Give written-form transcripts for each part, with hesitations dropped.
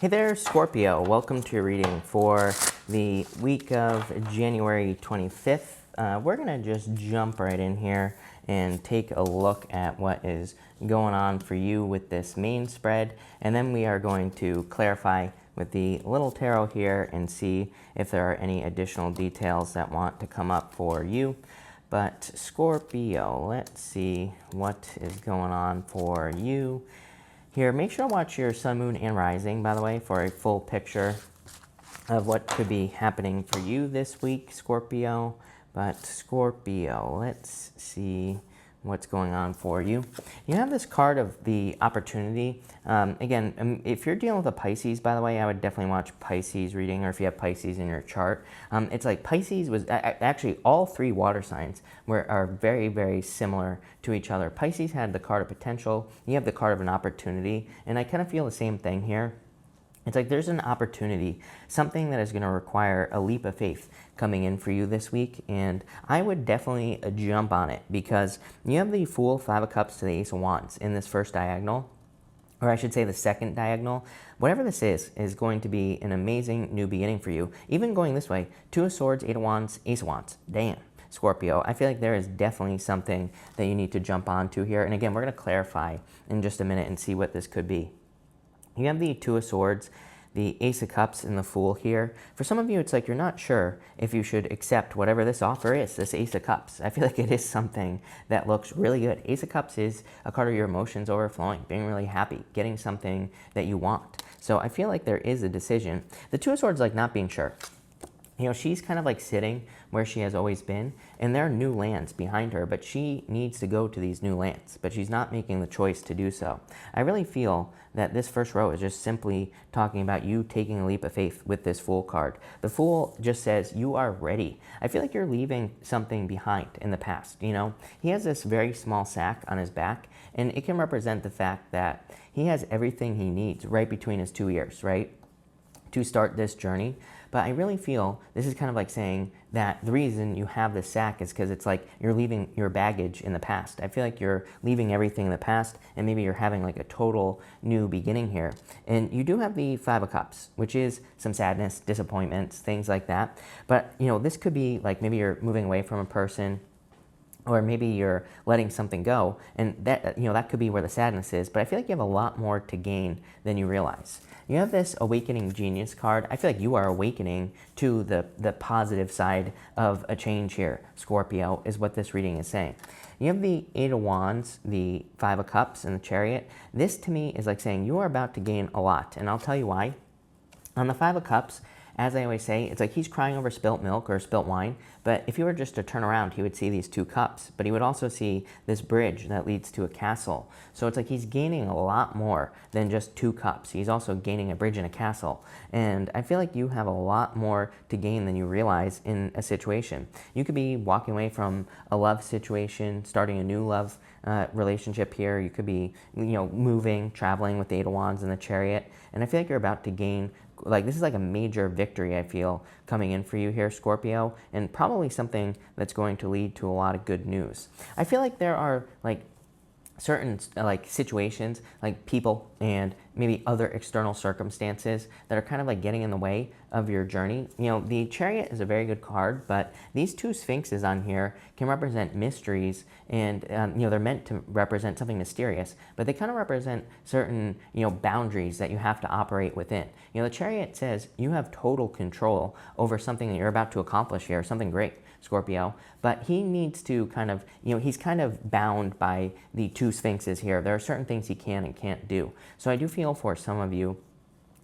Hey there, Scorpio. Welcome to your reading for the week of January 25th. We're going to just jump right in here and take a look at what is going on for you with this main spread. And then we are going to clarify with the little tarot here and see if there are any additional details that want to come up for you. But Scorpio, let's see what is going on for you. Here, make sure to watch your sun, moon, and rising, by the way, for a full picture of what could be happening for you this week, Scorpio. But Scorpio, let's see what's going on for you. You have this card of the opportunity. Again, if you're dealing with a Pisces, by the way, I would definitely watch Pisces reading, or if you have Pisces in your chart. It's like Pisces was actually all three water signs are very, very similar to each other. Pisces had the card of potential. You have the card of an opportunity. And I kind of feel the same thing here. It's like there's an opportunity, something that is going to require a leap of faith coming in for you this week, and I would definitely jump on it because you have the Fool, Five of Cups to the Ace of Wands in this first diagonal, or I should say the second diagonal. Whatever this is going to be an amazing new beginning for you. Even going this way, Two of Swords, Eight of Wands, Ace of Wands. Damn. Scorpio, I feel like there is definitely something that you need to jump onto here, and again, we're going to clarify in just a minute and see what this could be. You have the Two of Swords, the Ace of Cups, and the Fool here. For some of you, it's like you're not sure if you should accept whatever this offer is, this Ace of Cups. I feel like it is something that looks really good. Ace of Cups is a card of your emotions overflowing, being really happy, getting something that you want. So I feel like there is a decision. The Two of Swords, like not being sure. You know, she's kind of like sitting where she has always been, and there are new lands behind her, but she needs to go to these new lands, but she's not making the choice to do so. I really feel that this first row is just simply talking about you taking a leap of faith with this Fool card. The Fool just says you are ready. I feel like you're leaving something behind in the past, you know? He has this very small sack on his back, and it can represent the fact that he has everything he needs right between his two ears, right? To start this journey. But I really feel this is kind of like saying that the reason you have this sack is because it's like you're leaving your baggage in the past. I feel like you're leaving everything in the past, and maybe you're having like a total new beginning here. And you do have the Five of Cups, which is some sadness, disappointments, things like that. But, you know, this could be like maybe you're moving away from a person, or maybe you're letting something go, and that, you know, that could be where the sadness is, but I feel like you have a lot more to gain than you realize. You have this Awakening Genius card. I feel like you are awakening to the positive side of a change here, Scorpio, is what this reading is saying. You have the Eight of Wands, the Five of Cups, and the Chariot. This to me is like saying you are about to gain a lot, and I'll tell you why. On the Five of Cups, as I always say, it's like he's crying over spilt milk or spilt wine, but if he were just to turn around, he would see these two cups, but he would also see this bridge that leads to a castle. So it's like he's gaining a lot more than just two cups. He's also gaining a bridge and a castle. And I feel like you have a lot more to gain than you realize in a situation. You could be walking away from a love situation, starting a new love relationship here. You could be, you know, moving, traveling with the Eight of Wands and the Chariot. And I feel like you're about to gain, like this is like a major victory, I feel, coming in for you here, Scorpio, and probably something that's going to lead to a lot of good news. I feel like there are like certain like situations, like people and maybe other external circumstances that are kind of like getting in the way of your journey. You know, the Chariot is a very good card, but these two Sphinxes on here can represent mysteries, and you know, they're meant to represent something mysterious, but they kind of represent certain, you know, boundaries that you have to operate within. You know, the Chariot says you have total control over something that you're about to accomplish here, something great, Scorpio, but he needs to kind of, you know, he's kind of bound by the two Sphinxes here. There are certain things he can and can't do. So I do feel for some of you,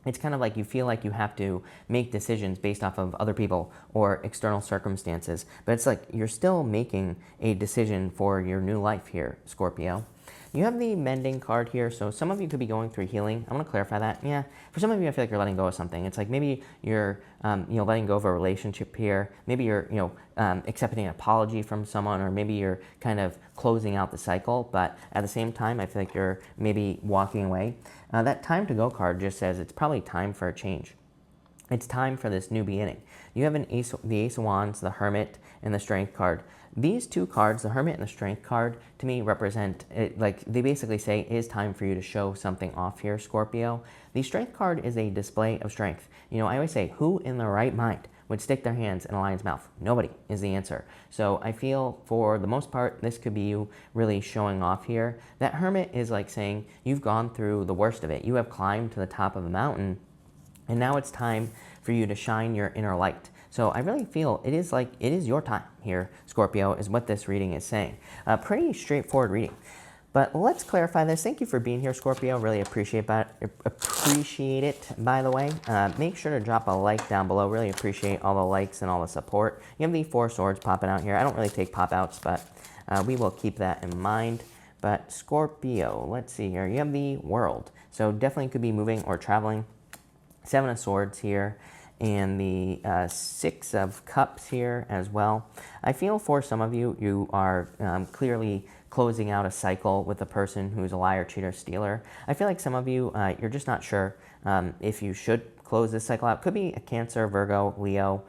it's kind of like you feel like you have to make decisions based off of other people or external circumstances, but it's like you're still making a decision for your new life here, Scorpio. You have the Mending card here, so some of you could be going through healing. I want to clarify that. Yeah, for some of you, I feel like you're letting go of something. It's like maybe you're, you know, letting go of a relationship here. Maybe you're, you know, accepting an apology from someone, or maybe you're kind of closing out the cycle. But at the same time, I feel like you're maybe walking away. That Time to Go card just says it's probably time for a change. It's time for this new beginning. You have the Ace of Wands, the Hermit, and the Strength card. These two cards, the Hermit and the Strength card, to me represent, like they basically say, it is time for you to show something off here, Scorpio. The Strength card is a display of strength. You know, I always say, who in their right mind would stick their hands in a lion's mouth? Nobody is the answer. So I feel for the most part, this could be you really showing off here. That Hermit is like saying, you've gone through the worst of it. You have climbed to the top of the mountain, and now it's time for you to shine your inner light. So I really feel it is your time here, Scorpio, is what this reading is saying. A pretty straightforward reading. But let's clarify this. Thank you for being here, Scorpio. Really appreciate it, by the way. Make sure to drop a like down below. Really appreciate all the likes and all the support. You have the 4 swords popping out here. I don't really take pop-outs, but we will keep that in mind. But Scorpio, let's see here. You have the World. So definitely could be moving or traveling. 7 of Swords here, and the 6 of Cups here as well. I feel for some of you, you are clearly closing out a cycle with a person who's a liar, cheater, stealer. I feel like some of you, you're just not sure if you should close this cycle out. Could be a Cancer, Virgo, Leo,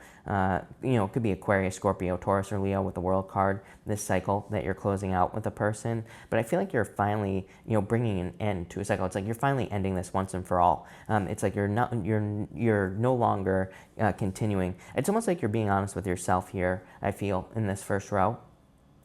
you know, could be Aquarius, Scorpio, Taurus, or Leo with the World card, this cycle that you're closing out with a person. But I feel like you're finally, you know, bringing an end to a cycle. It's like you're finally ending this once and for all. It's like you're no longer continuing. It's almost like you're being honest with yourself here, I feel, in this first row.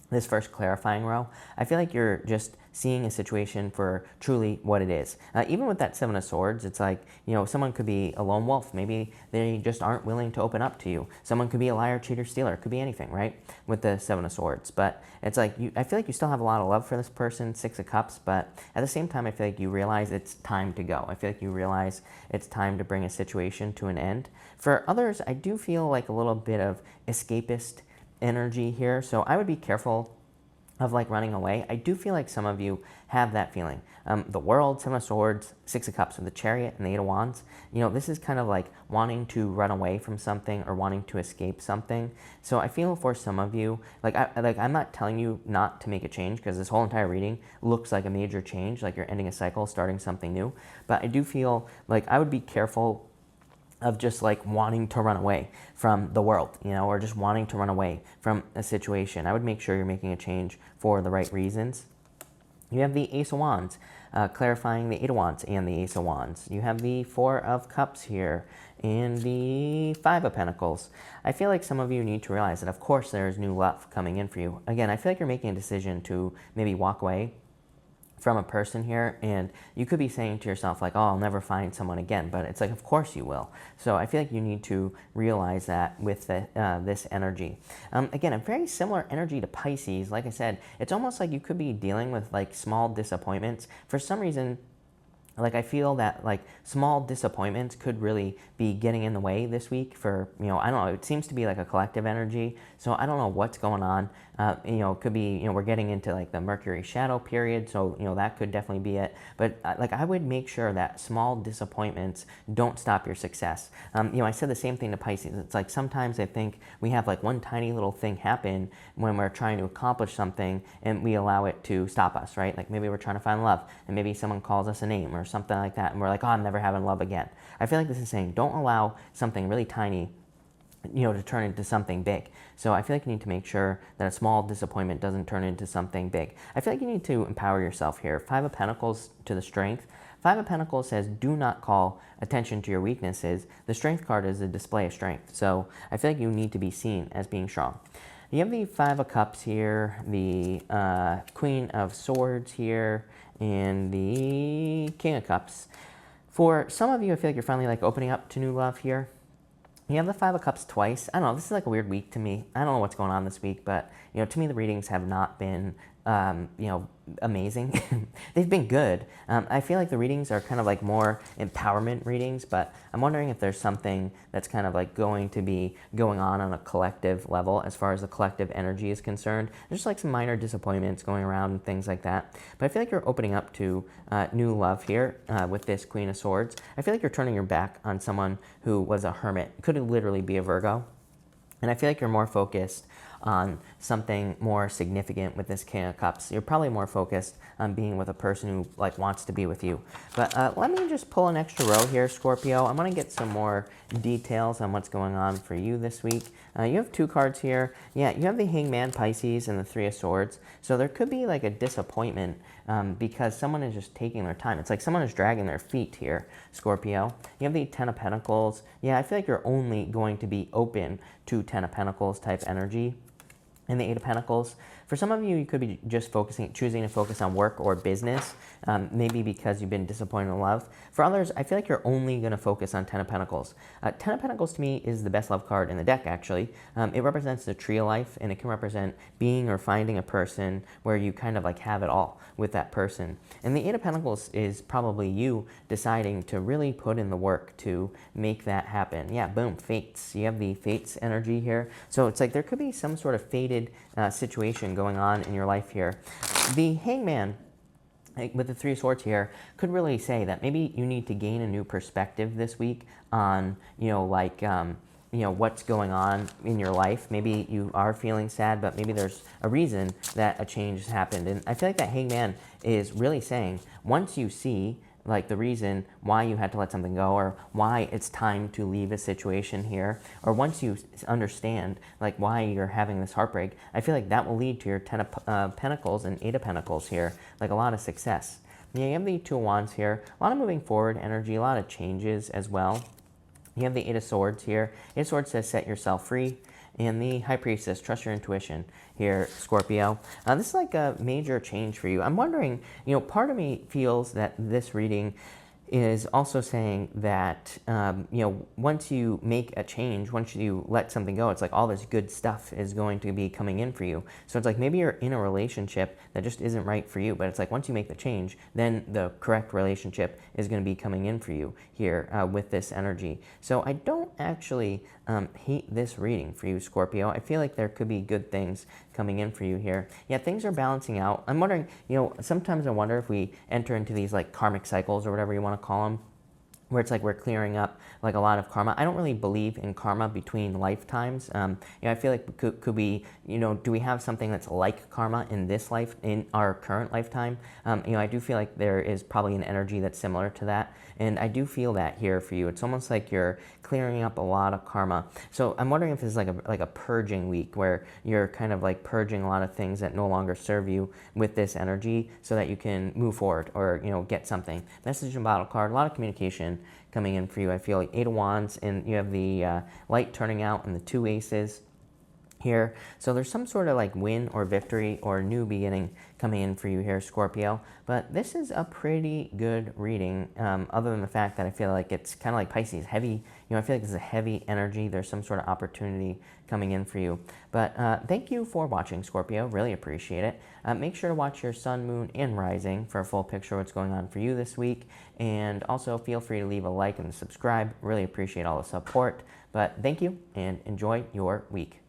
This first clarifying row, I feel like you're just seeing a situation for truly what it is. Even with that 7 of Swords, it's like, you know, someone could be a lone wolf. Maybe they just aren't willing to open up to you. Someone could be a liar, cheater, stealer. It could be anything, right? With the 7 of Swords. But it's like, I feel like you still have a lot of love for this person, 6 of Cups, but at the same time, I feel like you realize it's time to go. I feel like you realize it's time to bring a situation to an end. For others, I do feel like a little bit of escapist energy here, so I would be careful of like running away. I do feel like some of you have that feeling. The World, 7 of Swords, 6 of Cups with the Chariot and the 8 of Wands. You know, this is kind of like wanting to run away from something or wanting to escape something. So I feel for some of you, I'm not telling you not to make a change, because this whole entire reading looks like a major change, like you're ending a cycle, starting something new. But I do feel like I would be careful of just like wanting to run away from the world, you know, or just wanting to run away from a situation. I would make sure you're making a change for the right reasons. You have the Ace of Wands, clarifying the 8 of Wands and the Ace of Wands. You have the 4 of Cups here and the 5 of Pentacles. I feel like some of you need to realize that, of course, there's new love coming in for you. Again, I feel like you're making a decision to maybe walk away from a person here, and you could be saying to yourself like, oh, I'll never find someone again, but it's like, of course you will. So I feel like you need to realize that with this energy. Again, a very similar energy to Pisces. Like I said, it's almost like you could be dealing with like small disappointments. For some reason, like I feel that like small disappointments could really be getting in the way this week for, you know, I don't know, it seems to be like a collective energy. So I don't know what's going on. You know, it could be, you know, we're getting into like the Mercury shadow period. So, you know, that could definitely be it. But like I would make sure that small disappointments don't stop your success. You know, I said the same thing to Pisces. It's like sometimes I think we have like one tiny little thing happen when we're trying to accomplish something and we allow it to stop us, right? Like maybe we're trying to find love and maybe someone calls us a name or something like that, and we're like, oh, I'm never having love again. I feel like this is saying don't allow something really tiny, you know, to turn into something big. So I feel like you need to make sure that a small disappointment doesn't turn into something big. I feel like you need to empower yourself here. 5 of Pentacles to the Strength. 5 of Pentacles says do not call attention to your weaknesses. The Strength card is a display of strength. So I feel like you need to be seen as being strong. You have the 5 of Cups here, the Queen of Swords here, and the King of Cups. For some of you, I feel like you're finally like opening up to new love here. You have the 5 of Cups twice. I don't know, this is like a weird week to me. I don't know what's going on this week, but you know, to me the readings have not been, you know, amazing. They've been good. I feel like the readings are kind of like more empowerment readings, but I'm wondering if there's something that's kind of like going to be going on a collective level as far as the collective energy is concerned. There's just like some minor disappointments going around and things like that. But I feel like you're opening up to new love here with this Queen of Swords. I feel like you're turning your back on someone who was a hermit. It could literally be a Virgo. And I feel like you're more focused on something more significant with this King of Cups. You're probably more focused on being with a person who like wants to be with you. But let me just pull an extra row here, Scorpio. I'm going to get some more details on what's going on for you this week. You have 2 cards here. Yeah, you have the Hangman, Pisces, and the Three of Swords. So there could be like a disappointment because someone is just taking their time. It's like someone is dragging their feet here, Scorpio. You have the Ten of Pentacles. Yeah, I feel like you're only going to be open to Ten of Pentacles type energy. And the Eight of Pentacles. For some of you, you could be just choosing to focus on work or business, maybe because you've been disappointed in love. For others, I feel like you're only going to focus on Ten of Pentacles. Ten of Pentacles to me is the best love card in the deck, actually. It represents the tree of life, and it can represent being or finding a person where you kind of like have it all with that person. And the Eight of Pentacles is probably you deciding to really put in the work to make that happen. Yeah, boom, fates. You have the fates energy here. So it's like there could be some sort of fated situation going on in your life here. The Hangman with the Three of Swords here could really say that maybe you need to gain a new perspective this week on, what's going on in your life. Maybe you are feeling sad, but maybe there's a reason that a change has happened. And I feel like that Hangman is really saying, once you see like the reason why you had to let something go, or why it's time to leave a situation here, or once you understand like why you're having this heartbreak, I feel like that will lead to your Ten of Pentacles and Eight of Pentacles here, like a lot of success. Yeah, you have the Two of Wands here, a lot of moving forward energy, a lot of changes as well. You have the Eight of Swords here. Eight of Swords says set yourself free. And the High Priestess, trust your intuition here, Scorpio. This is like a major change for you. I'm wondering, part of me feels that this reading is also saying that, once you make a change, once you let something go, it's like all this good stuff is going to be coming in for you. So it's like maybe you're in a relationship that just isn't right for you, but it's like once you make the change, then the correct relationship is going to be coming in for you here with this energy. So I don't actually hate this reading for you, Scorpio. I feel like there could be good things coming in for you here. Yeah, things are balancing out. I'm wondering, sometimes I wonder if we enter into these like karmic cycles or whatever you want to call them, where it's like we're clearing up like a lot of karma. I don't really believe in karma between lifetimes. I feel like could we, do we have something that's like karma in this life, in our current lifetime? I do feel like there is probably an energy that's similar to that. And I do feel that here for you. It's almost like you're clearing up a lot of karma. So I'm wondering if this is like a purging week where you're kind of like purging a lot of things that no longer serve you with this energy so that you can move forward or, get something. Message and bottle card, a lot of communication coming in for you. I feel like Eight of Wands, and you have the light turning out and the Two Aces here. So there's some sort of like win or victory or new beginning coming in for you here, Scorpio. But this is a pretty good reading, other than the fact that I feel like it's kind of like Pisces, heavy. I feel like it's a heavy energy. There's some sort of opportunity coming in for you. But thank you for watching, Scorpio. Really appreciate it. Make sure to watch your sun, moon, and rising for a full picture of what's going on for you this week. And also feel free to leave a like and subscribe. Really appreciate all the support. But thank you and enjoy your week.